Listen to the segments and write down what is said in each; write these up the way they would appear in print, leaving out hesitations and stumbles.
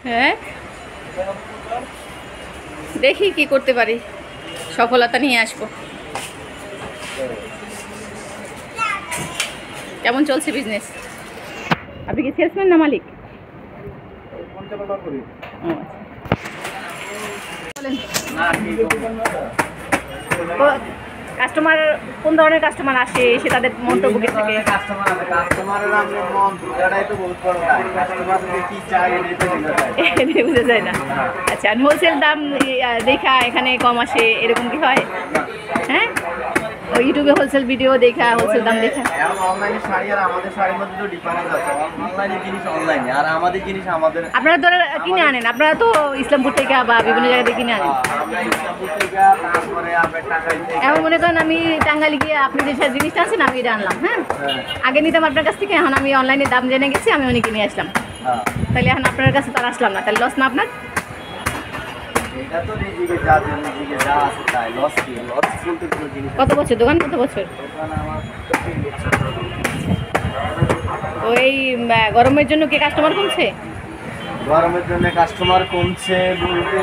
হ্যাঁ, দেখি কি করতে পারি, সফলতা নিয়ে আসবো। কেমন চলছে বিজনেস? আপনি কি সেলসম্যান না মালিক? কাস্টমার কোন ধরনের কাস্টমার আসে, সে তাদের মন্তব্য থেকে বুঝা যায় না। আচ্ছা, হোলসেল দাম দেখা এখানে কম আসে, এরকম কি হয়? হ্যাঁ, ওই ইউটিউবে হোলসেল ভিডিও দেখা হোলসেল দাম দেখা। আপনারা তো কিনে আনেন, আপনারা তো ইসলামপুর থেকে বা বিভিন্ন জায়গা থেকে কিনে আনেন। এমন মনে করেন আমি টাঙ্গাইলে গিয়ে আপনি যে জিনিসটা আছেন আমি এটা আনলাম। হ্যাঁ, আগে নিতাম আপনার কাছ থেকে, এখন আমি অনলাইনে দাম জেনে গেছি, আমি অনেক কিনে আসলাম। তাহলে এখন আপনার কাছে তো আসলাম না, তাহলে লস না আপনার? কত বছর দোকান, কত বছর? তো এই গরমের জন্য কি কাস্টমার কমছে? গরমের জন্য কাস্টমার কমছে বলতে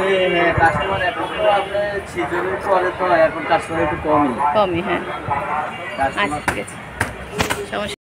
কাস্টমার এখন তো আপনার সিজনের পরে তো এখন কাস্টমার একটু কমই। হ্যাঁ, আচ্ছা ঠিক আছে, সমস্যা।